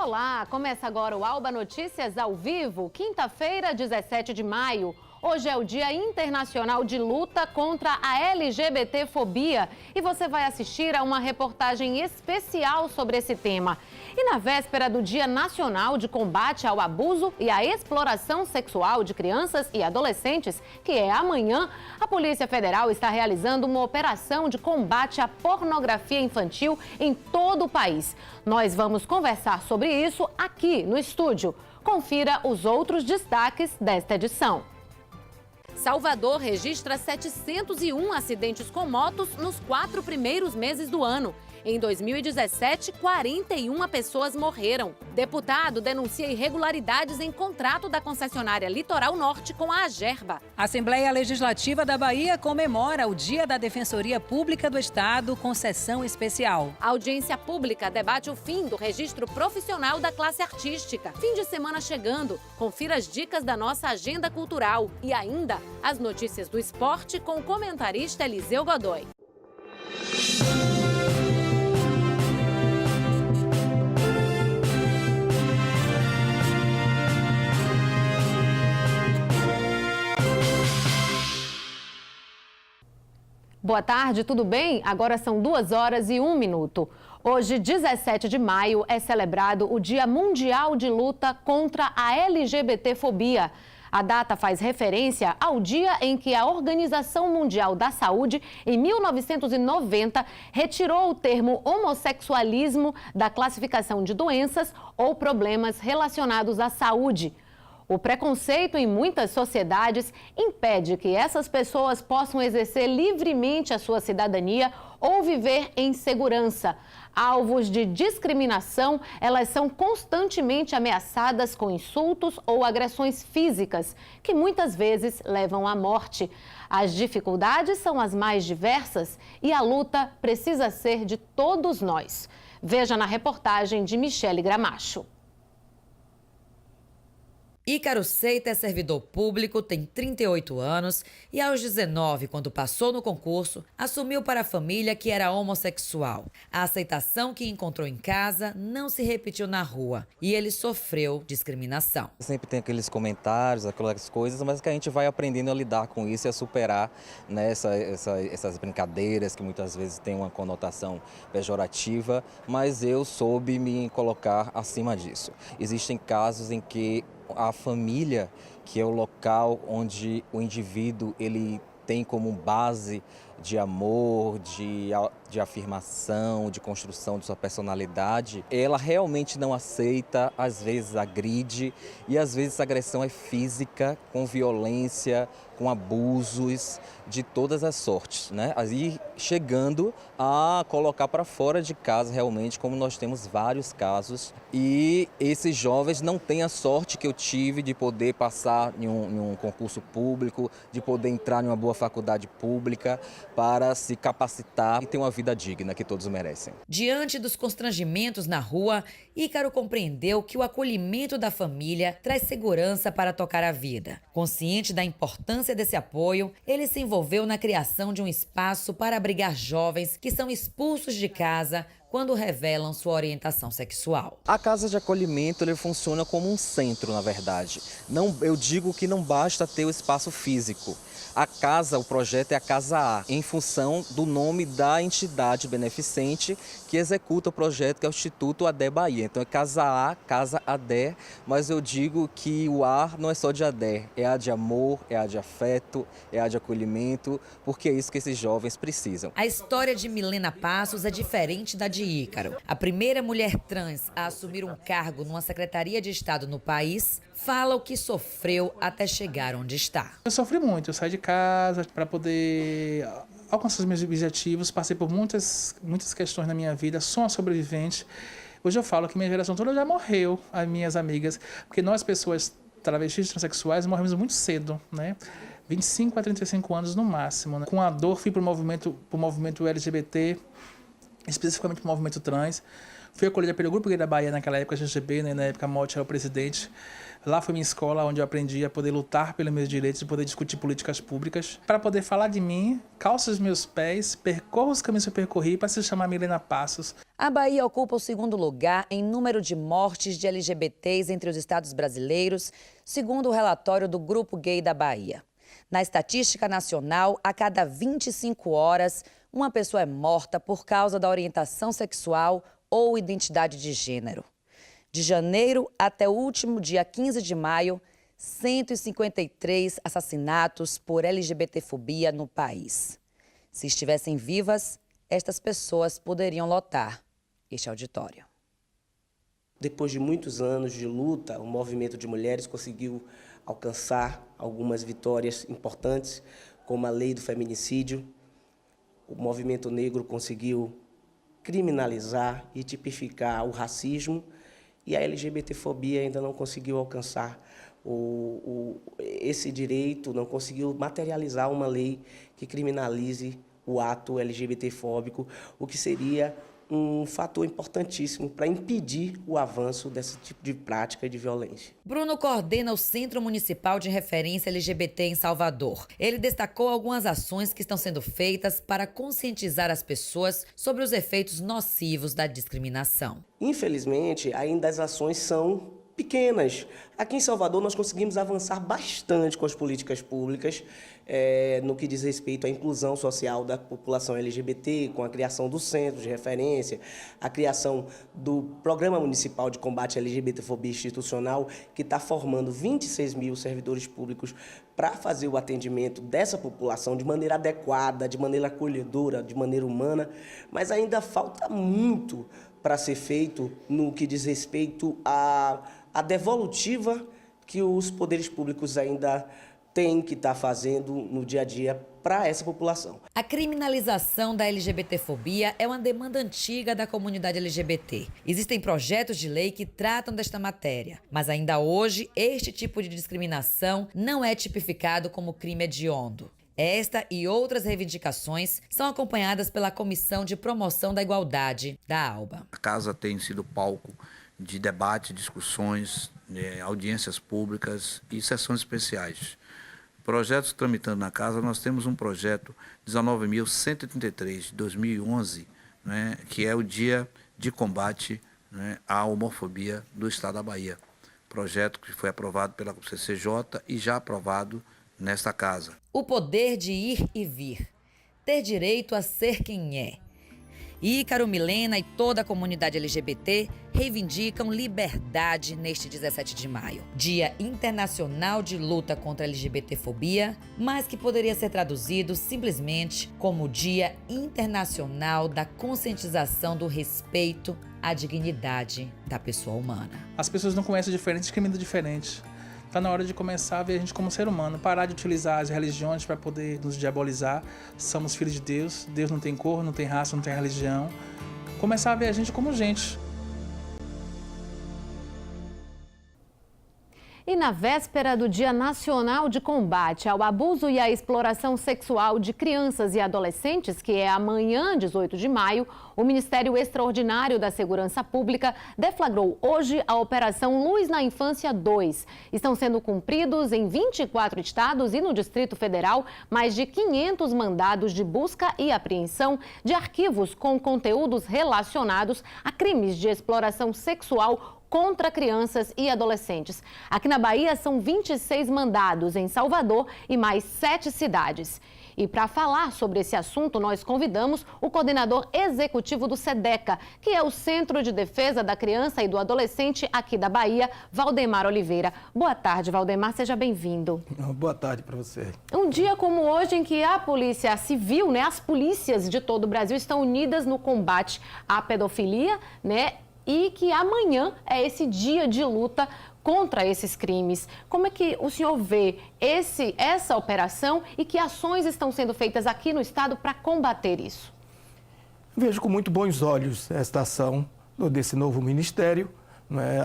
Olá, começa agora o Alba Notícias ao vivo, quinta-feira, 17 de maio. Hoje é o Dia Internacional de Luta contra a LGBTfobia e você vai assistir a uma reportagem especial sobre esse tema. E na véspera do Dia Nacional de Combate ao Abuso e à Exploração Sexual de Crianças e Adolescentes, que é amanhã, a Polícia Federal está realizando uma operação de combate à pornografia infantil em todo o país. Nós vamos conversar sobre isso aqui no estúdio. Confira os outros destaques desta edição. Salvador registra 701 acidentes com motos nos 4 primeiros meses do ano. Em 2017, 41 pessoas morreram. Deputado denuncia irregularidades em contrato da concessionária Litoral Norte com a Agerba. A Assembleia Legislativa da Bahia comemora o Dia da Defensoria Pública do Estado com sessão especial. A audiência pública debate o fim do registro profissional da classe artística. Fim de semana chegando. Confira as dicas da nossa agenda cultural. E ainda as notícias do esporte com o comentarista Eliseu Godoy. Boa tarde, tudo bem? Agora são 2h01. Hoje, 17 de maio, é celebrado o Dia Mundial de Luta contra a LGBTfobia. A data faz referência ao dia em que a Organização Mundial da Saúde, em 1990, retirou o termo homossexualismo da classificação de doenças ou problemas relacionados à saúde. O preconceito em muitas sociedades impede que essas pessoas possam exercer livremente a sua cidadania ou viver em segurança. Alvos de discriminação, elas são constantemente ameaçadas com insultos ou agressões físicas, que muitas vezes levam à morte. As dificuldades são as mais diversas e a luta precisa ser de todos nós. Veja na reportagem de Michele Gramacho. Ícaro Seita é servidor público, tem 38 anos e aos 19, quando passou no concurso, assumiu para a família que era homossexual. A aceitação que encontrou em casa não se repetiu na rua e ele sofreu discriminação. Sempre tem aqueles comentários, aquelas coisas, mas que a gente vai aprendendo a lidar com isso e a superar, né, essas brincadeiras que muitas vezes têm uma conotação pejorativa, mas eu soube me colocar acima disso. Existem casos em que a família, que é o local onde o indivíduo ele tem como base de amor, de afirmação, de construção de sua personalidade, ela realmente não aceita, às vezes agride e às vezes a agressão é física, com violência, com abusos de todas as sortes, né? Aí chegando a colocar para fora de casa realmente, como nós temos vários casos, e esses jovens não têm a sorte que eu tive de poder passar em um concurso público, de poder entrar em uma boa faculdade pública para se capacitar e ter uma vida digna que todos merecem. Diante dos constrangimentos na rua, Ícaro compreendeu que o acolhimento da família traz segurança para tocar a vida. Consciente da importância desse apoio, ele se envolveu na criação de um espaço para abrigar jovens que são expulsos de casa quando revelam sua orientação sexual. A casa de acolhimento ele funciona como um centro, na verdade. Eu digo que não basta ter o espaço físico. A casa, o projeto é a Casa A, em função do nome da entidade beneficente que executa o projeto, que é o Instituto ADER Bahia. Então é Casa A, Casa ADER, mas eu digo que o A não é só de ADER, é a de amor, é a de afeto, é a de acolhimento, porque é isso que esses jovens precisam. A história de Milena Passos é diferente da de Ícaro. A primeira mulher trans a assumir um cargo numa Secretaria de Estado no país, fala o que sofreu até chegar onde está. Eu sofri muito, eu saí de casa para poder alcançar os meus objetivos, passei por muitas questões na minha vida, sou uma sobrevivente. Hoje eu falo que minha geração toda já morreu, as minhas amigas, porque nós, pessoas travestis, transexuais, morremos muito cedo, né? 25 a 35 anos no máximo, né? Com a dor, fui pro movimento LGBT, especificamente pro movimento trans. Fui acolhida pelo Grupo Gay da Bahia naquela época, GGB, né? Na época Motti era o presidente. Lá foi minha escola, onde eu aprendi a poder lutar pelos meus direitos e poder discutir políticas públicas. Para poder falar de mim, calço os meus pés, percorro os caminhos que eu percorri para se chamar Milena Passos. A Bahia ocupa o segundo lugar em número de mortes de LGBTs entre os estados brasileiros, segundo o relatório do Grupo Gay da Bahia. Na estatística nacional, a cada 25 horas, uma pessoa é morta por causa da orientação sexual ou identidade de gênero. De janeiro até o último dia 15 de maio, 153 assassinatos por LGBTfobia no país. Se estivessem vivas, estas pessoas poderiam lotar este auditório. Depois de muitos anos de luta, o movimento de mulheres conseguiu alcançar algumas vitórias importantes, como a lei do feminicídio. O movimento negro conseguiu criminalizar e tipificar o racismo, e a LGBTfobia ainda não conseguiu alcançar esse direito, não conseguiu materializar uma lei que criminalize o ato LGBTfóbico, o que seria um fator importantíssimo para impedir o avanço desse tipo de prática de violência. Bruno coordena o Centro Municipal de Referência LGBT em Salvador. Ele destacou algumas ações que estão sendo feitas para conscientizar as pessoas sobre os efeitos nocivos da discriminação. Infelizmente, ainda as ações são pequenas. Aqui em Salvador, nós conseguimos avançar bastante com as políticas públicas no que diz respeito à inclusão social da população LGBT, com a criação do Centro de Referência, a criação do Programa Municipal de Combate à LGBTfobia Institucional, que está formando 26 mil servidores públicos para fazer o atendimento dessa população de maneira adequada, de maneira acolhedora, de maneira humana, mas ainda falta muito para ser feito no que diz respeito à devolutiva que os poderes públicos ainda têm que estar fazendo no dia a dia para essa população. A criminalização da LGBTfobia é uma demanda antiga da comunidade LGBT. Existem projetos de lei que tratam desta matéria, mas ainda hoje este tipo de discriminação não é tipificado como crime hediondo. Esta e outras reivindicações são acompanhadas pela Comissão de Promoção da Igualdade da ALBA. A casa tem sido palco de debate, discussões, audiências públicas e sessões especiais. Projetos tramitando na casa, nós temos um projeto 19.133 de 2011, né, que é o Dia de Combate, né, à Homofobia do Estado da Bahia. Projeto que foi aprovado pela CCJ e já aprovado nesta casa. O poder de ir e vir, ter direito a ser quem é. Ícaro, Milena e toda a comunidade LGBT reivindicam liberdade neste 17 de maio, Dia Internacional de Luta contra a LGBTfobia, mas que poderia ser traduzido simplesmente como Dia Internacional da Conscientização do Respeito à Dignidade da Pessoa Humana. As pessoas não conhecem diferente, discriminam diferente. Está na hora de começar a ver a gente como ser humano, parar de utilizar as religiões para poder nos diabolizar. Somos filhos de Deus, Deus não tem cor, não tem raça, não tem religião. Começar a ver a gente como gente. E na véspera do Dia Nacional de Combate ao Abuso e à Exploração Sexual de Crianças e Adolescentes, que é amanhã, 18 de maio, o Ministério Extraordinário da Segurança Pública deflagrou hoje a Operação Luz na Infância 2. Estão sendo cumpridos em 24 estados e no Distrito Federal mais de 500 mandados de busca e apreensão de arquivos com conteúdos relacionados a crimes de exploração sexual contra crianças e adolescentes. Aqui na Bahia são 26 mandados em Salvador e mais 7 cidades. E para falar sobre esse assunto, nós convidamos o coordenador executivo do SEDECA, que é o Centro de Defesa da Criança e do Adolescente aqui da Bahia, Valdemar Oliveira. Boa tarde, Valdemar, seja bem-vindo. Boa tarde para você. Um dia como hoje em que a Polícia Civil, as polícias de todo o Brasil estão unidas no combate à pedofilia, e que amanhã é esse dia de luta contra esses crimes. Como é que o senhor vê essa operação e que ações estão sendo feitas aqui no estado para combater isso? Vejo com muito bons olhos esta ação desse novo ministério,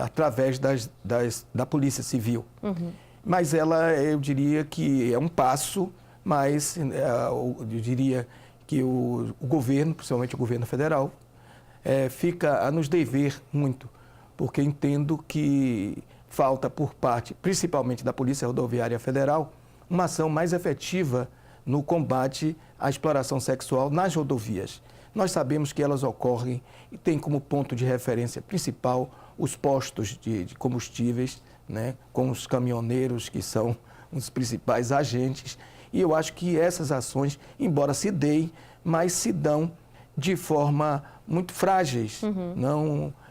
através da Polícia Civil. Uhum. Mas ela, eu diria que é um passo, mas eu diria que o governo, principalmente o governo federal, fica a nos dever muito, porque entendo que falta por parte, principalmente da Polícia Rodoviária Federal, uma ação mais efetiva no combate à exploração sexual nas rodovias. Nós sabemos que elas ocorrem e tem como ponto de referência principal os postos de combustíveis, né, com os caminhoneiros, que são os principais agentes. E eu acho que essas ações, embora se deem, mas se dão de forma muito frágeis,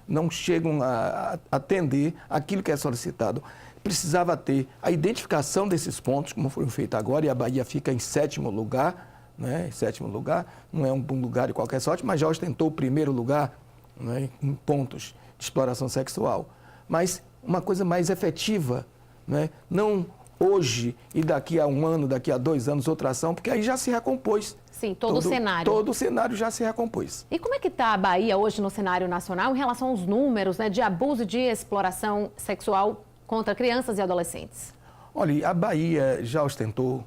não chegam a atender aquilo que é solicitado. Precisava ter a identificação desses pontos, como foi feito agora, e a Bahia fica em 7º lugar, né? Em 7º lugar, não é um lugar de qualquer sorte, mas já ostentou o 1º lugar, né, em pontos de exploração sexual. Mas uma coisa mais efetiva, né? Não hoje e daqui a 1 ano, daqui a 2 anos, outra ação, porque aí já se recompôs. Sim, todo o cenário. Todo o cenário já se recompôs. E como é que está a Bahia hoje no cenário nacional em relação aos números, né, de abuso de exploração sexual contra crianças e adolescentes? Olha, a Bahia já ostentou,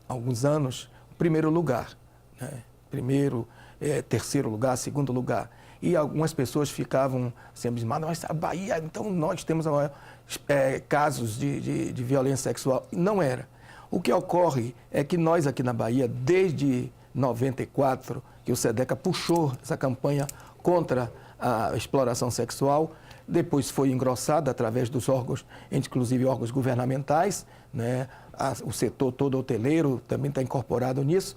há alguns anos, o 1º lugar, né? 1º, 3º lugar, 2º lugar. E algumas pessoas ficavam assim, abismadas, mas a Bahia, então nós temos casos de violência sexual. Não era. O que ocorre é que nós aqui na Bahia, desde 94, que o SEDECA puxou essa campanha contra a exploração sexual, depois foi engrossada através dos órgãos, inclusive órgãos governamentais, né? O setor todo hoteleiro também está incorporado nisso.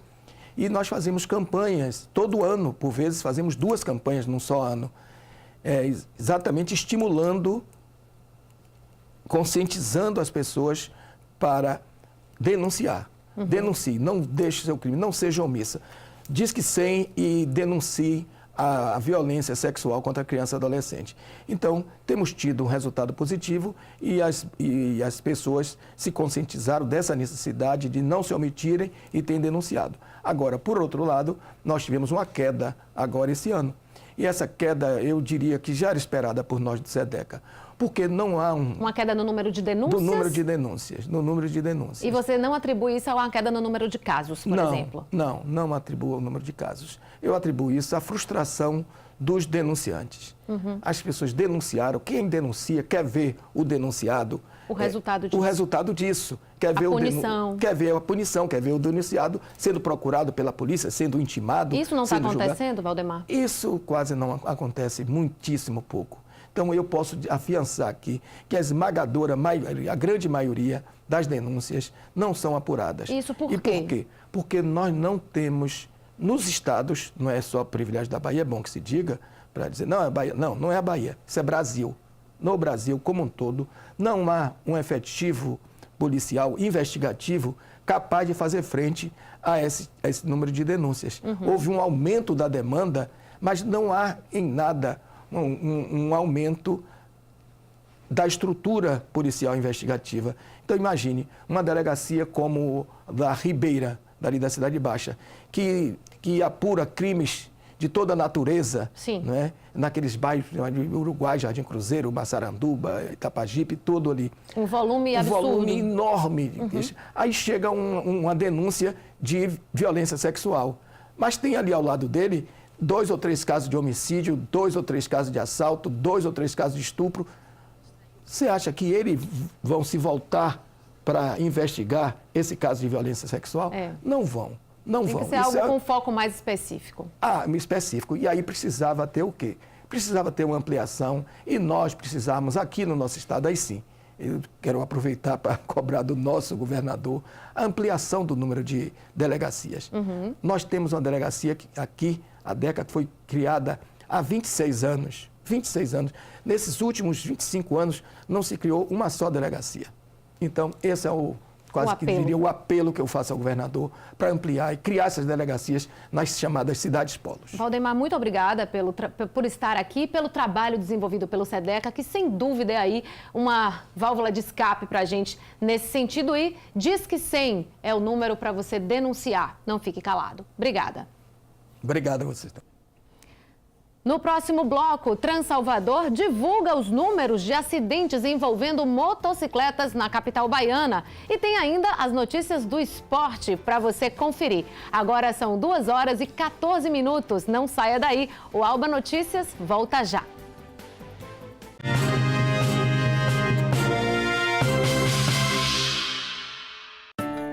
E nós fazemos campanhas, todo ano, por vezes fazemos 2 campanhas num só ano, exatamente estimulando, conscientizando as pessoas para denunciar. Denuncie, não deixe seu crime, não seja omissa. Disque 100 e denuncie a violência sexual contra a criança e adolescente. Então, temos tido um resultado positivo e as pessoas se conscientizaram dessa necessidade de não se omitirem e têm denunciado. Agora, por outro lado, nós tivemos uma queda agora esse ano. E essa queda, eu diria que já era esperada por nós do SEDECA, porque não há uma queda no número de denúncias? No número de denúncias. E você não atribui isso a uma queda no número de casos, por exemplo? Não atribuo o número de casos. Eu atribuo isso à frustração dos denunciantes. As pessoas denunciaram, quem denuncia quer ver o denunciado. O resultado disso. O resultado disso. Quer ver quer ver a punição, quer ver o denunciado sendo procurado pela polícia, sendo intimado. Isso não está acontecendo, Valdemar? Isso quase não acontece, muitíssimo pouco. Então, eu posso afiançar aqui que a esmagadora maioria, a grande maioria das denúncias não são apuradas. Isso por quê? E por quê? Porque nós não temos, nos estados, não é só privilégio da Bahia, é bom que se diga, para dizer, não, é Bahia. Não é a Bahia, isso é Brasil. No Brasil, como um todo, não há um efetivo policial investigativo capaz de fazer frente a esse número de denúncias. Houve um aumento da demanda, mas não há em nada um aumento da estrutura policial investigativa. Então, imagine, uma delegacia como a da Ribeira, dali da Cidade Baixa, que apura crimes de toda a natureza, né? Naqueles bairros de Uruguai, Jardim Cruzeiro, Massaranduba, Itapajipe, todo ali. Um volume absurdo. Um volume enorme. Aí chega uma denúncia de violência sexual. Mas tem ali ao lado dele 2 ou 3 casos de homicídio, 2 ou 3 casos de assalto, 2 ou 3 casos de estupro. Você acha que eles vão se voltar para investigar esse caso de violência sexual? Não vão. Não vão. Tem que ser algo com foco mais específico. Específico. E aí precisava ter o quê? Precisava ter uma ampliação e nós precisamos, aqui no nosso estado, aí sim, eu quero aproveitar para cobrar do nosso governador a ampliação do número de delegacias. Nós temos uma delegacia aqui, a DECA, que foi criada há 26 anos. 26 anos. Nesses últimos 25 anos, não se criou uma só delegacia. Então, esse é o apelo que eu faço ao governador para ampliar e criar essas delegacias nas chamadas cidades polos. Valdemar, muito obrigada por estar aqui, pelo trabalho desenvolvido pelo SEDECA, que sem dúvida é aí uma válvula de escape para a gente nesse sentido. E Disque 100 é o número para você denunciar. Não fique calado. Obrigada. Obrigado a vocês. No próximo bloco, Transalvador divulga os números de acidentes envolvendo motocicletas na capital baiana. E tem ainda as notícias do esporte para você conferir. Agora são 2h14. Não saia daí. O Alba Notícias volta já.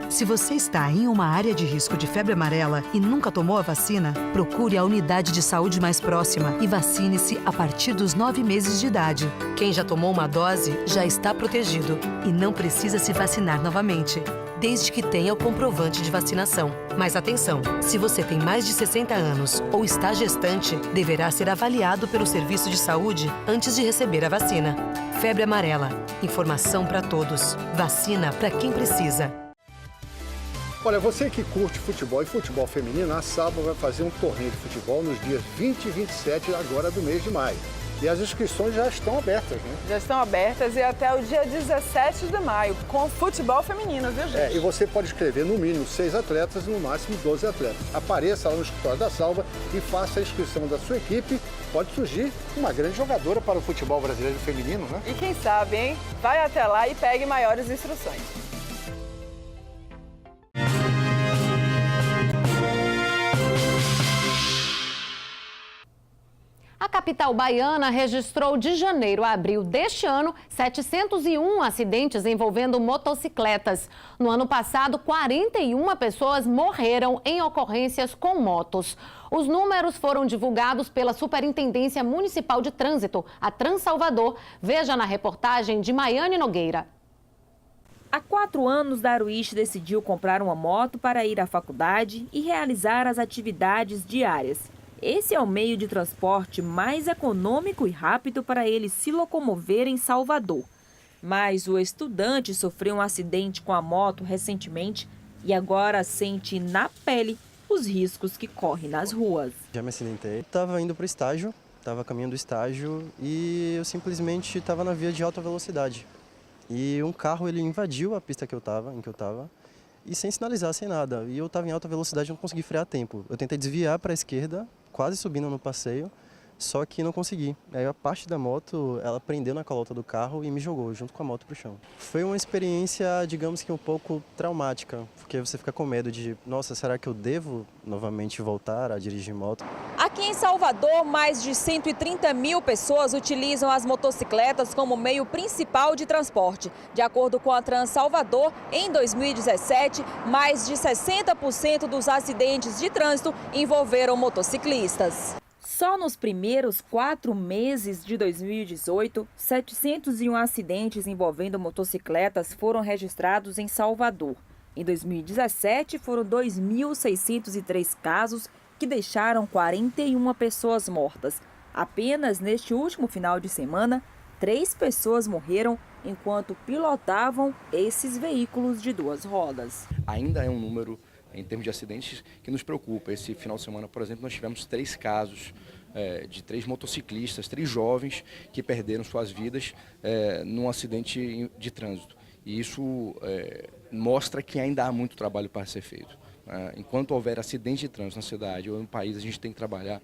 Se você está em uma área de risco de febre amarela e nunca tomou a vacina, procure a unidade de saúde mais próxima e vacine-se a partir dos 9 meses de idade. Quem já tomou uma dose já está protegido e não precisa se vacinar novamente, desde que tenha o comprovante de vacinação. Mas atenção, se você tem mais de 60 anos ou está gestante, deverá ser avaliado pelo serviço de saúde antes de receber a vacina. Febre amarela. Informação para todos. Vacina para quem precisa. Olha, você que curte futebol e futebol feminino, a Salva vai fazer um torneio de futebol nos dias 20 e 27 agora do mês de maio. E as inscrições já estão abertas, né? Já estão abertas e até o dia 17 de maio, com futebol feminino, viu, gente? E você pode escrever no mínimo 6 atletas e no máximo 12 atletas. Apareça lá no escritório da Salva e faça a inscrição da sua equipe. Pode surgir uma grande jogadora para o futebol brasileiro feminino, né? E quem sabe, hein? Vai até lá e pegue maiores instruções. A capital baiana registrou de janeiro a abril deste ano 701 acidentes envolvendo motocicletas. No ano passado, 41 pessoas morreram em ocorrências com motos. Os números foram divulgados pela Superintendência Municipal de Trânsito, a Transalvador. Veja na reportagem de Maiane Nogueira. Há 4 anos, Daruíche decidiu comprar uma moto para ir à faculdade e realizar as atividades diárias. Esse é o meio de transporte mais econômico e rápido para ele se locomover em Salvador. Mas o estudante sofreu um acidente com a moto recentemente e agora sente na pele os riscos que corre nas ruas. Já me acidentei. Estava indo para o estágio, estava caminhando do estágio e eu simplesmente estava na via de alta velocidade. E um carro ele invadiu a pista em que eu estava e sem sinalizar, sem nada. E eu estava em alta velocidade e não consegui frear a tempo. Eu tentei desviar para a esquerda, quase subindo no passeio, só que não consegui. Aí a parte da moto, ela prendeu na calota do carro e me jogou junto com a moto pro chão. Foi uma experiência, digamos que um pouco traumática, porque você fica com medo de, nossa, será que eu devo novamente voltar a dirigir moto? Aqui em Salvador, mais de 130 mil pessoas utilizam as motocicletas como meio principal de transporte. De acordo com a Transalvador, em 2017, mais de 60% dos acidentes de trânsito envolveram motociclistas. Só nos primeiros 4 meses de 2018, 701 acidentes envolvendo motocicletas foram registrados em Salvador. Em 2017, foram 2.603 casos que deixaram 41 pessoas mortas. Apenas neste último final de semana, 3 pessoas morreram enquanto pilotavam esses veículos de 2 rodas. Ainda é um número, em termos de acidentes, que nos preocupa. Esse final de semana, por exemplo, nós tivemos 3 casos de 3 motociclistas, 3 jovens que perderam suas vidas num acidente de trânsito. E isso mostra que ainda há muito trabalho para ser feito. Enquanto houver acidente de trânsito na cidade ou no país, a gente tem que trabalhar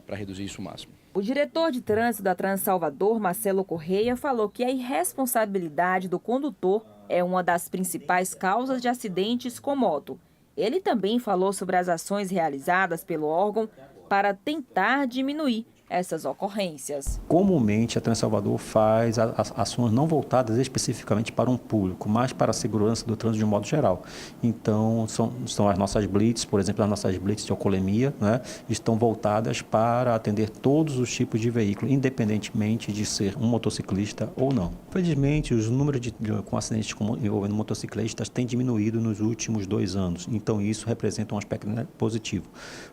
para reduzir isso ao máximo. O diretor de trânsito da Transalvador, Marcelo Correia, falou que a irresponsabilidade do condutor é uma das principais causas de acidentes com moto. Ele também falou sobre as ações realizadas pelo órgão para tentar diminuir essas ocorrências. Comumente, a Transalvador faz ações não voltadas especificamente para um público, mas para a segurança do trânsito de um modo geral. Então, são as nossas blitz, por exemplo, as nossas blitz de alcoolemia, né, estão voltadas para atender todos os tipos de veículo, independentemente de ser um motociclista ou não. Felizmente, os números com acidentes envolvendo motociclistas têm diminuído nos últimos 2 anos, então isso representa um aspecto positivo.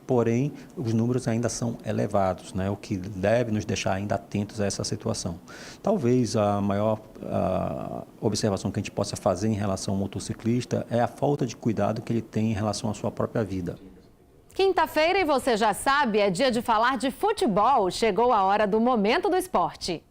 Porém, os números ainda são elevados, né, o que deve nos deixar ainda atentos a essa situação. Talvez a maior observação que a gente possa fazer em relação ao motociclista é a falta de cuidado que ele tem em relação à sua própria vida. Quinta-feira, e você já sabe, é dia de falar de futebol. Chegou a hora do Momento do Esporte.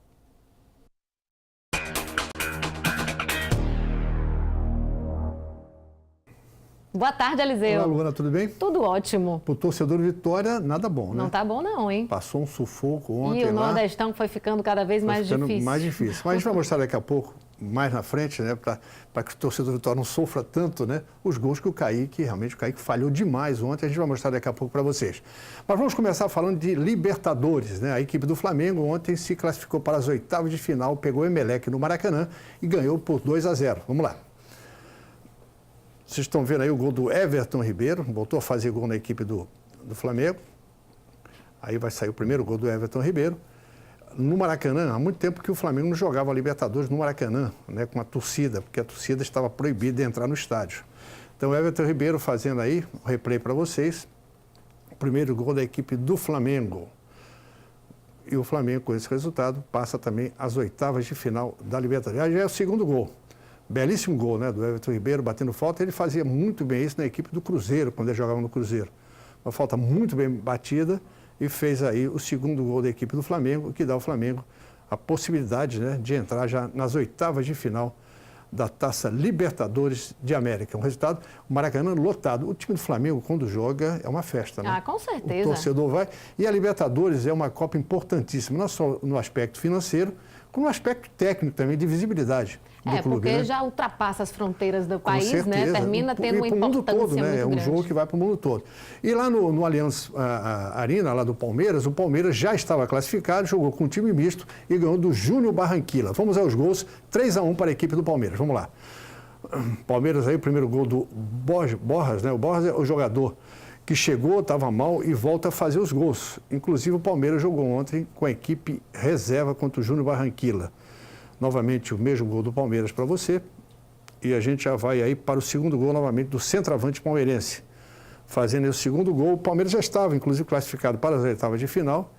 Boa tarde, Eliseu. Olá, Luana, tudo bem? Tudo ótimo. Pro torcedor do Vitória, nada bom, né? Não tá bom não, hein? Passou um sufoco ontem E o lá. Nordestão foi ficando cada vez mais difícil. Mais difícil. Mas a gente vai mostrar daqui a pouco, mais na frente, né, para que o torcedor do Vitória não sofra tanto, né, os gols que o Kaique falhou demais ontem. A gente vai mostrar daqui a pouco para vocês. Mas vamos começar falando de Libertadores, né? A equipe do Flamengo ontem se classificou para as oitavas de final, pegou o Emelec no Maracanã e ganhou por 2-0. Vamos lá. Vocês estão vendo aí o gol do Everton Ribeiro, voltou a fazer gol na equipe do Flamengo. Aí vai sair o primeiro gol do Everton Ribeiro. No Maracanã, há muito tempo que o Flamengo não jogava a Libertadores no Maracanã, né, com a torcida, porque a torcida estava proibida de entrar no estádio. Então, o Everton Ribeiro fazendo aí, o replay para vocês, o primeiro gol da equipe do Flamengo. E o Flamengo, com esse resultado, passa também às oitavas de final da Libertadores. Aí já é o segundo gol. Belíssimo gol, né, do Everton Ribeiro, batendo falta. Ele fazia muito bem isso na equipe do Cruzeiro, quando ele jogava no Cruzeiro. Uma falta muito bem batida e fez aí o segundo gol da equipe do Flamengo, que dá ao Flamengo a possibilidade, né, de entrar já nas oitavas de final da Taça Libertadores de América. Um resultado, o Maracanã lotado. O time do Flamengo, quando joga, é uma festa, né? Ah, com certeza. O torcedor vai. E a Libertadores é uma Copa importantíssima, não só no aspecto financeiro, como no aspecto técnico também, de visibilidade do clube. Porque né? já ultrapassa as fronteiras do país, Com certeza, né? Termina tendo uma importância mundo todo, né? muito É um grande. jogo que vai para o mundo todo. E lá no Allianz Arena, lá do Palmeiras, o Palmeiras já estava classificado, jogou com um time misto e ganhou do Júnior Barranquilla. Vamos aos gols, 3-1 para a equipe do Palmeiras. Vamos lá. Palmeiras aí, o primeiro gol do Borjas, né? O Borjas é o jogador que chegou, estava mal e volta a fazer os gols. Inclusive o Palmeiras jogou ontem com a equipe reserva contra o Júnior Barranquilla. Novamente o mesmo gol do Palmeiras para você. E a gente já vai aí para o segundo gol novamente do centroavante palmeirense. Fazendo o segundo gol, o Palmeiras já estava, inclusive, classificado para as oitavas de final.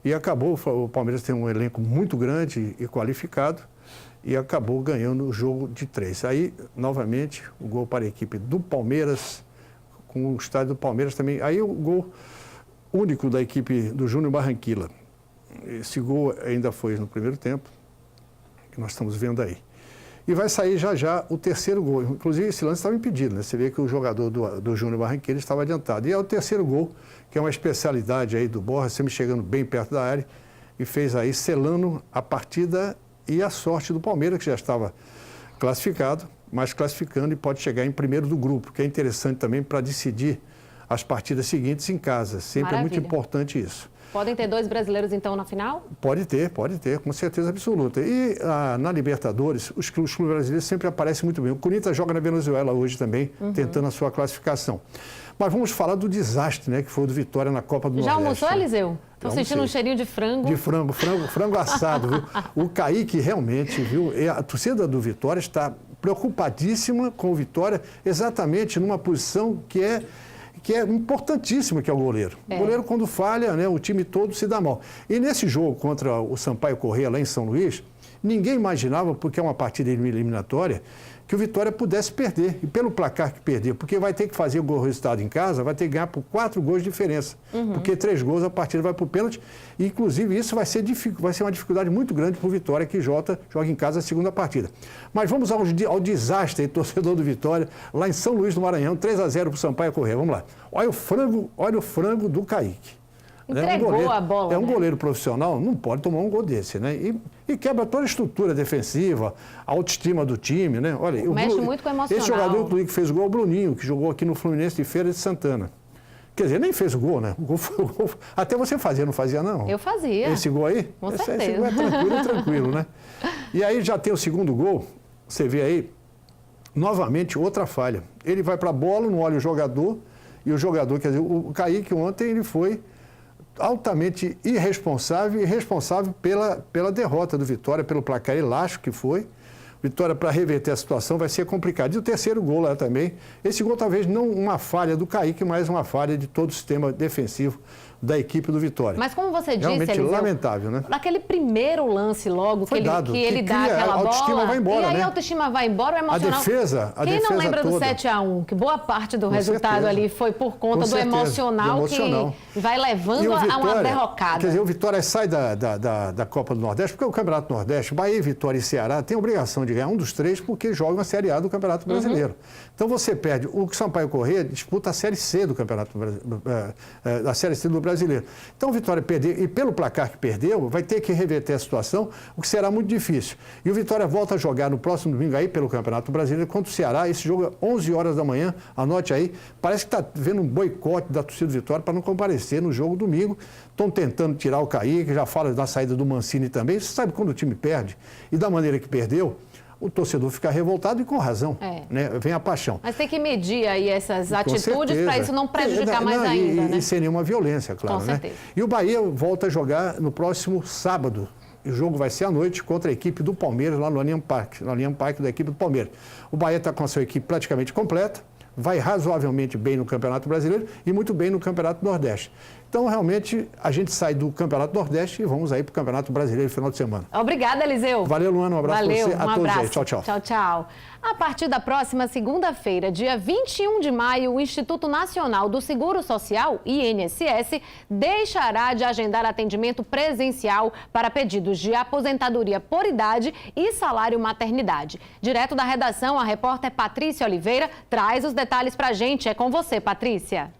E acabou, o Palmeiras tem um elenco muito grande e qualificado. E acabou ganhando o jogo de 3. Aí, novamente, o gol para a equipe do Palmeiras, com o estádio do Palmeiras também. Aí o gol único da equipe do Júnior Barranquilla. Esse gol ainda foi no primeiro tempo, que nós estamos vendo aí. E vai sair já o terceiro gol. Inclusive, esse lance estava impedido, né? Você vê que o jogador do Júnior Barranquilla estava adiantado. E é o terceiro gol, que é uma especialidade aí do Borja, sempre chegando bem perto da área, e fez aí, selando a partida e a sorte do Palmeiras, que já estava classificado, mas classificando e pode chegar em primeiro do grupo, que é interessante também para decidir as partidas seguintes em casa. Sempre Maravilha. É muito importante isso. Podem ter 2 brasileiros, então, na final? Pode ter, com certeza absoluta. E na Libertadores, os clubes brasileiros sempre aparecem muito bem. O Corinthians joga na Venezuela hoje também, tentando a sua classificação. Mas vamos falar do desastre, né, que foi o do Vitória na Copa do Já Nordeste. almoçou, Eliseu? Estou sentindo um cheirinho de frango. De frango assado, viu? O Kaique realmente, viu? A torcida do Vitória está preocupadíssima com o Vitória, exatamente numa posição que é importantíssima, que é o goleiro. O goleiro, quando falha, né, o time todo se dá mal. E nesse jogo contra o Sampaio Corrêa, lá em São Luís, ninguém imaginava, porque é uma partida eliminatória, que o Vitória pudesse perder. E pelo placar que perdeu, porque vai ter que fazer o resultado em casa, vai ter que ganhar por 4 gols de diferença. Porque 3 gols a partida vai para o pênalti. E, inclusive, isso vai ser uma dificuldade muito grande para o Vitória, que joga em casa a segunda partida. Mas vamos ao desastre aí, torcedor do Vitória, lá em São Luís do Maranhão, 3-0 para o Sampaio Corrêa. Vamos lá. Olha o frango do Kaique. Entregou a bola. É um goleiro profissional, não pode tomar um gol desse, né? E quebra toda a estrutura defensiva, a autoestima do time, né? Olha, mexe muito com o emocional. Esse jogador que fez o gol é o Bruninho, que jogou aqui no Fluminense de Feira de Santana. Quer dizer, nem fez o gol, né? O gol foi, até você fazia, não fazia, não? Eu fazia. Esse gol aí? Com certeza. Esse gol é tranquilo, né? E aí já tem o segundo gol, você vê aí, novamente outra falha. Ele vai para a bola, não olha o jogador, e o jogador, quer dizer, o Kaique ontem ele foi altamente irresponsável e responsável pela derrota do Vitória, pelo placar elástico que foi. Vitória, para reverter a situação, vai ser complicado. E o terceiro gol lá também. Esse gol talvez não uma falha do Kaique, mas uma falha de todo o sistema defensivo da equipe do Vitória. Mas como você disse, realmente Eliseu, lamentável, né? Naquele primeiro lance logo que ele dá aquela bola, a autoestima vai embora, e aí né? a autoestima vai embora, o emocional... Quem não lembra toda. do 7-1? Que boa parte do resultado ali foi por conta do emocional que vai levando a uma derrocada. Quer dizer, o Vitória sai da Copa do Nordeste, porque o Campeonato Nordeste, Bahia, Vitória e Ceará têm a obrigação pode ganhar um dos 3 porque joga a Série A do Campeonato Brasileiro. Então você perde. O Sampaio Corrêa disputa a Série C do Campeonato da Série C do Brasileiro. Então o Vitória perder, e pelo placar que perdeu, vai ter que reverter a situação, o que será muito difícil. E o Vitória volta a jogar no próximo domingo aí pelo Campeonato Brasileiro contra o Ceará. Esse jogo é 11 horas da manhã, anote aí. Parece que está vendo um boicote da torcida do Vitória para não comparecer no jogo domingo. Estão tentando tirar o Kaique, já fala da saída do Mancini também. Você sabe quando o time perde e da maneira que perdeu, o torcedor fica revoltado e com razão, né? Vem a paixão. Mas tem que medir aí essas atitudes para isso não prejudicar mais ainda, né? E sem nenhuma violência, claro, com né? certeza. E o Bahia volta a jogar no próximo sábado. O jogo vai ser à noite contra a equipe do Palmeiras, lá no Allianz Parque da equipe do Palmeiras. O Bahia está com a sua equipe praticamente completa, vai razoavelmente bem no Campeonato Brasileiro e muito bem no Campeonato Nordeste. Então, realmente, a gente sai do Campeonato Nordeste e vamos aí para o Campeonato Brasileiro no final de semana. Obrigada, Eliseu. Valeu, Luana. Um abraço para você. A todos aí. Tchau, tchau. Tchau, tchau. A partir da próxima segunda-feira, dia 21 de maio, o Instituto Nacional do Seguro Social, INSS, deixará de agendar atendimento presencial para pedidos de aposentadoria por idade e salário maternidade. Direto da redação, a repórter Patrícia Oliveira traz os detalhes para a gente. É com você, Patrícia.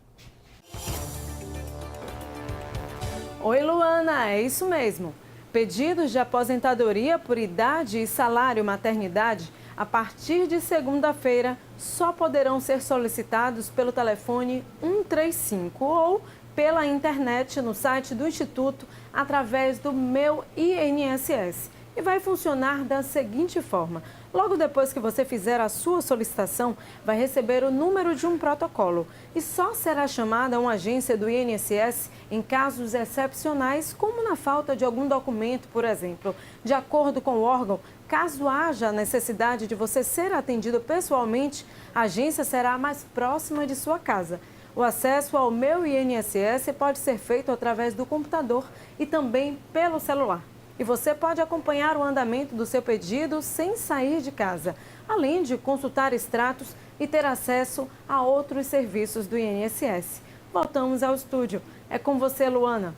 Oi, Luana, é isso mesmo. Pedidos de aposentadoria por idade e salário maternidade, a partir de segunda-feira, só poderão ser solicitados pelo telefone 135 ou pela internet no site do Instituto através do Meu INSS. E vai funcionar da seguinte forma. Logo depois que você fizer a sua solicitação, vai receber o número de um protocolo e só será chamada a uma agência do INSS em casos excepcionais, como na falta de algum documento, por exemplo. De acordo com o órgão, caso haja a necessidade de você ser atendido pessoalmente, a agência será a mais próxima de sua casa. O acesso ao Meu INSS pode ser feito através do computador e também pelo celular. E você pode acompanhar o andamento do seu pedido sem sair de casa, além de consultar extratos e ter acesso a outros serviços do INSS. Voltamos ao estúdio. É com você, Luana.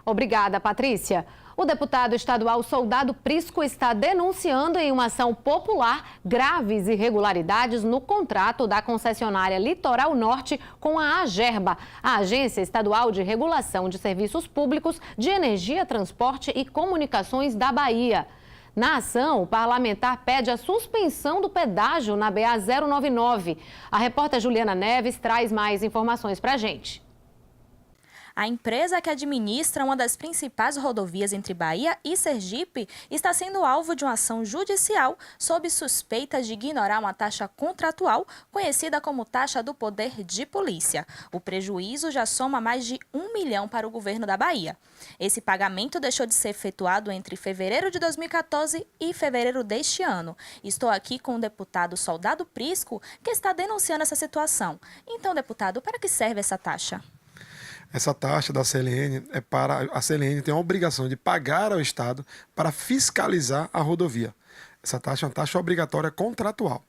Obrigada, Patrícia. O deputado estadual Soldado Prisco está denunciando em uma ação popular graves irregularidades no contrato da concessionária Litoral Norte com a Agerba, a Agência Estadual de Regulação de Serviços Públicos de Energia, Transporte e Comunicações da Bahia. Na ação, o parlamentar pede a suspensão do pedágio na BA-099. A repórter Juliana Neves traz mais informações para a gente. A empresa que administra uma das principais rodovias entre Bahia e Sergipe está sendo alvo de uma ação judicial sob suspeita de ignorar uma taxa contratual conhecida como taxa do poder de polícia. O prejuízo já soma mais de 1 milhão para o governo da Bahia. Esse pagamento deixou de ser efetuado entre fevereiro de 2014 e fevereiro deste ano. Estou aqui com o deputado Soldado Prisco, que está denunciando essa situação. Então, deputado, para que serve essa taxa? Essa taxa da CLN é para... A CLN tem a obrigação de pagar ao Estado para fiscalizar a rodovia. Essa taxa é uma taxa obrigatória contratual.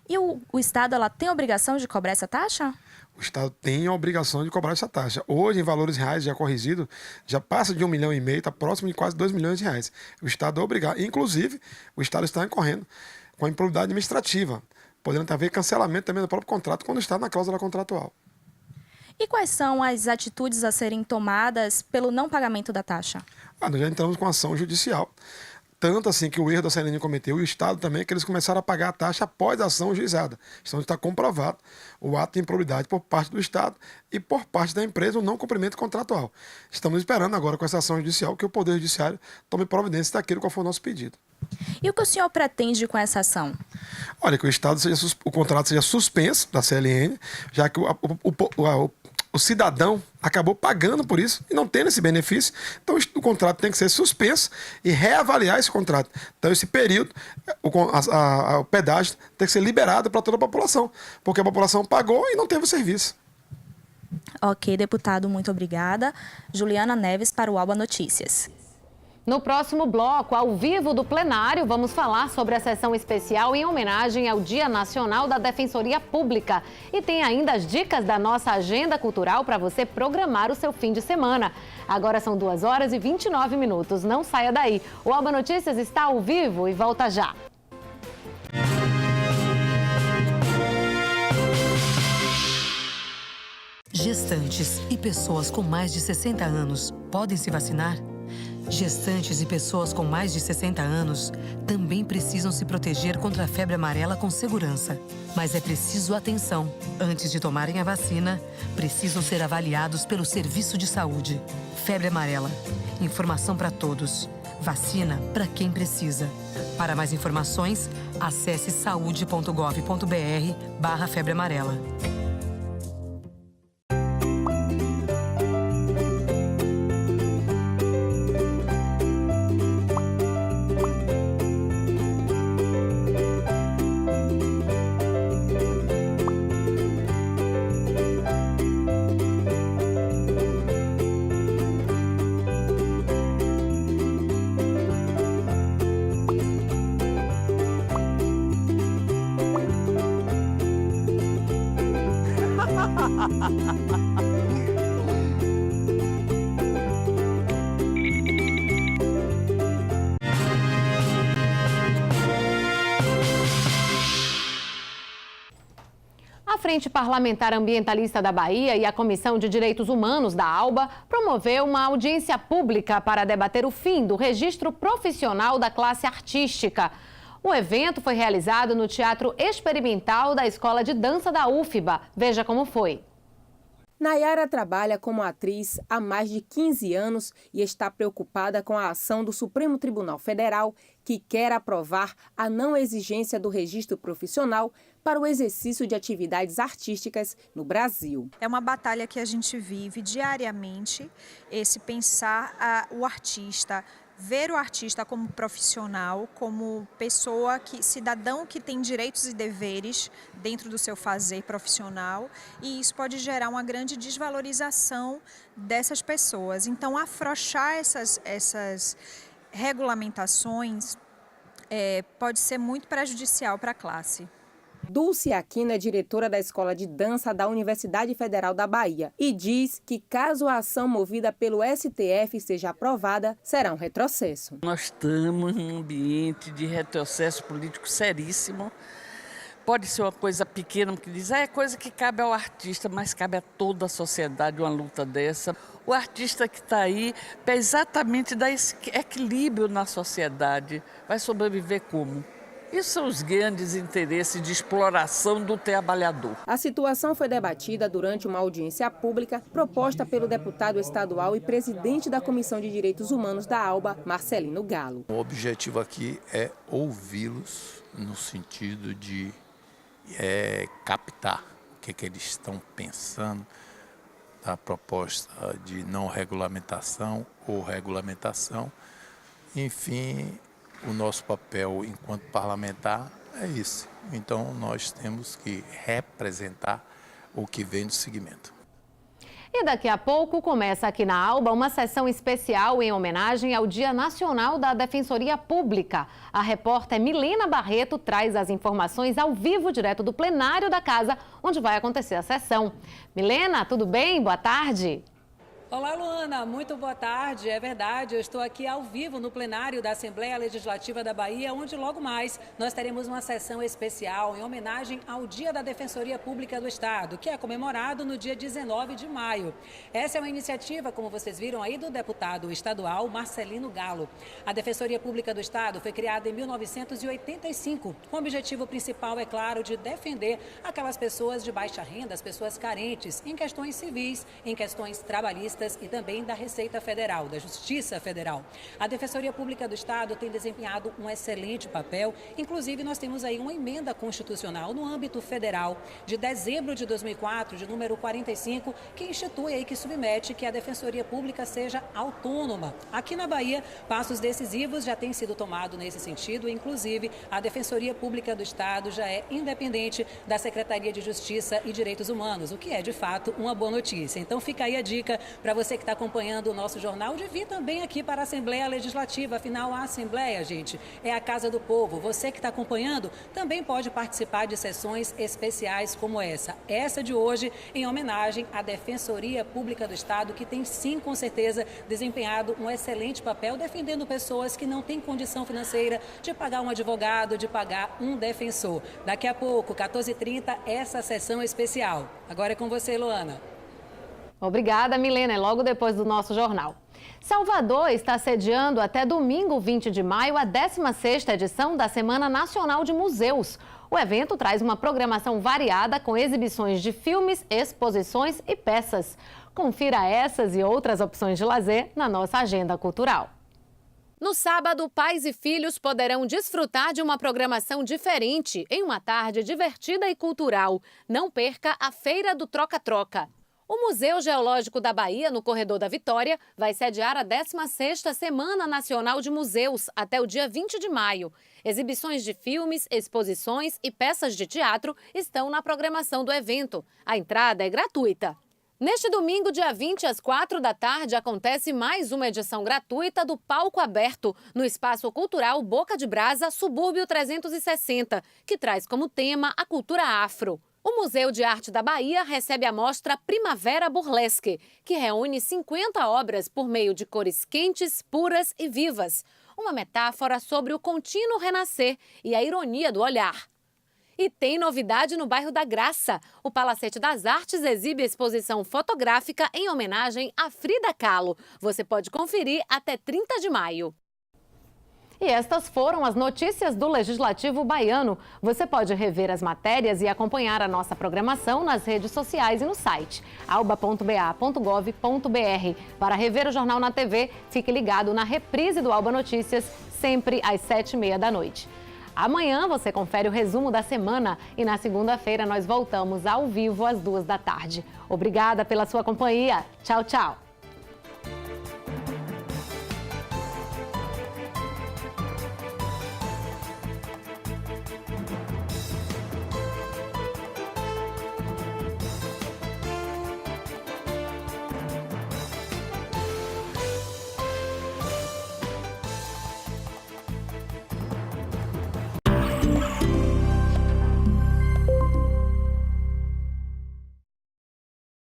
E o Estado tem a obrigação de cobrar essa taxa? O Estado tem a obrigação de cobrar essa taxa. Hoje, em valores reais, já corrigido, já passa de 1,5 milhão, está próximo de quase 2 milhões de reais. O Estado é obrigado. Inclusive, o Estado está incorrendo com a improbidade administrativa, podendo haver cancelamento também do próprio contrato quando está na cláusula contratual. E quais são as atitudes a serem tomadas pelo não pagamento da taxa? Nós já entramos com ação judicial. Tanto assim que o erro da CLN cometeu e o Estado também, que eles começaram a pagar a taxa após a ação juizada. Então está comprovado o ato de improbidade por parte do Estado e por parte da empresa o não cumprimento contratual. Estamos esperando agora com essa ação judicial que o Poder Judiciário tome providência daquilo qual foi o nosso pedido. E o que o senhor pretende com essa ação? Olha, que o contrato seja suspenso da CLN, já que o cidadão acabou pagando por isso e não tendo esse benefício. Então, o contrato tem que ser suspenso e reavaliar esse contrato. Então, esse período, o pedágio tem que ser liberado para toda a população, porque a população pagou e não teve o serviço. Ok, deputado, muito obrigada. Juliana Neves para o Alba Notícias. No próximo bloco, ao vivo do plenário, vamos falar sobre a sessão especial em homenagem ao Dia Nacional da Defensoria Pública. E tem ainda as dicas da nossa agenda cultural para você programar o seu fim de semana. Agora são 2h29. Não saia daí. O Alba Notícias está ao vivo e volta já. Gestantes e pessoas com mais de 60 anos podem se vacinar? Gestantes e pessoas com mais de 60 anos também precisam se proteger contra a febre amarela com segurança. Mas é preciso atenção. Antes de tomarem a vacina, precisam ser avaliados pelo Serviço de Saúde. Febre amarela. Informação para todos. Vacina para quem precisa. Para mais informações, acesse saude.gov.br/febre amarela. A Frente Parlamentar Ambientalista da Bahia e a Comissão de Direitos Humanos da ALBA promoveu uma audiência pública para debater o fim do registro profissional da classe artística. O evento foi realizado no Teatro Experimental da Escola de Dança da UFBA. Veja como foi. Nayara trabalha como atriz há mais de 15 anos e está preocupada com a ação do Supremo Tribunal Federal, que quer aprovar a não exigência do registro profissional para o exercício de atividades artísticas no Brasil. É uma batalha que a gente vive diariamente, esse pensar o artista, ver o artista como profissional, como pessoa, cidadão que tem direitos e deveres dentro do seu fazer profissional, e isso pode gerar uma grande desvalorização dessas pessoas. Então, afrouxar essas regulamentações pode ser muito prejudicial para a classe. Dulce Aquino é diretora da Escola de Dança da Universidade Federal da Bahia e diz que caso a ação movida pelo STF seja aprovada, será um retrocesso. Nós estamos num ambiente de retrocesso político seríssimo. Pode ser uma coisa pequena, que diz, é coisa que cabe ao artista, mas cabe a toda a sociedade uma luta dessa. O artista que está aí, para exatamente dar esse equilíbrio na sociedade, vai sobreviver como? Isso são os grandes interesses de exploração do trabalhador. A situação foi debatida durante uma audiência pública proposta pelo deputado estadual e presidente da Comissão de Direitos Humanos da ALBA, Marcelino Galo. O objetivo aqui é ouvi-los no sentido de captar o que eles estão pensando da proposta de não regulamentação ou regulamentação. Enfim, o nosso papel enquanto parlamentar é isso. Então, nós temos que representar o que vem do segmento. E daqui a pouco começa aqui na ALBA uma sessão especial em homenagem ao Dia Nacional da Defensoria Pública. A repórter Milena Barreto traz as informações ao vivo, direto do plenário da casa, onde vai acontecer a sessão. Milena, tudo bem? Boa tarde. Olá, Luana, muito boa tarde. É verdade, eu estou aqui ao vivo no plenário da Assembleia Legislativa da Bahia, onde logo mais nós teremos uma sessão especial em homenagem ao Dia da Defensoria Pública do Estado, que é comemorado no dia 19 de maio. Essa é uma iniciativa, como vocês viram aí, do deputado estadual Marcelino Galo. A Defensoria Pública do Estado foi criada em 1985, com o objetivo principal, é claro, de defender aquelas pessoas de baixa renda, as pessoas carentes, em questões civis, em questões trabalhistas, e também da Receita Federal, da Justiça Federal. A Defensoria Pública do Estado tem desempenhado um excelente papel, inclusive nós temos aí uma emenda constitucional no âmbito federal de dezembro de 2004, de número 45, que institui aí, que submete que a Defensoria Pública seja autônoma. Aqui na Bahia, passos decisivos já têm sido tomados nesse sentido, inclusive a Defensoria Pública do Estado já é independente da Secretaria de Justiça e Direitos Humanos, o que é de fato uma boa notícia. Então fica aí a dica para para você que está acompanhando o nosso jornal, de vir também aqui para a Assembleia Legislativa. Afinal, a Assembleia, gente, é a casa do povo. Você que está acompanhando também pode participar de sessões especiais como essa. Essa de hoje, em homenagem à Defensoria Pública do Estado, que tem sim, com certeza, desempenhado um excelente papel defendendo pessoas que não têm condição financeira de pagar um advogado, de pagar um defensor. Daqui a pouco, 14h30, essa sessão especial. Agora é com você, Luana. Obrigada, Milena. É logo depois do nosso jornal. Salvador está sediando até domingo, 20 de maio, a 16ª edição da Semana Nacional de Museus. O evento traz uma programação variada com exibições de filmes, exposições e peças. Confira essas e outras opções de lazer na nossa agenda cultural. No sábado, pais e filhos poderão desfrutar de uma programação diferente em uma tarde divertida e cultural. Não perca a Feira do Troca-Troca. O Museu Geológico da Bahia, no Corredor da Vitória, vai sediar a 16ª Semana Nacional de Museus até o dia 20 de maio. Exibições de filmes, exposições e peças de teatro estão na programação do evento. A entrada é gratuita. Neste domingo, dia 20, às 4 da tarde, acontece mais uma edição gratuita do Palco Aberto, no Espaço Cultural Boca de Brasa, Subúrbio 360, que traz como tema a cultura afro. O Museu de Arte da Bahia recebe a mostra Primavera Burlesque, que reúne 50 obras por meio de cores quentes, puras e vivas. Uma metáfora sobre o contínuo renascer e a ironia do olhar. E tem novidade no bairro da Graça. O Palacete das Artes exibe exposição fotográfica em homenagem a Frida Kahlo. Você pode conferir até 30 de maio. E estas foram as notícias do Legislativo Baiano. Você pode rever as matérias e acompanhar a nossa programação nas redes sociais e no site alba.ba.gov.br. Para rever o Jornal na TV, fique ligado na reprise do Alba Notícias, sempre às 7h30 da noite. Amanhã você confere o resumo da semana e na segunda-feira nós voltamos ao vivo às 2 da tarde. Obrigada pela sua companhia. Tchau, tchau.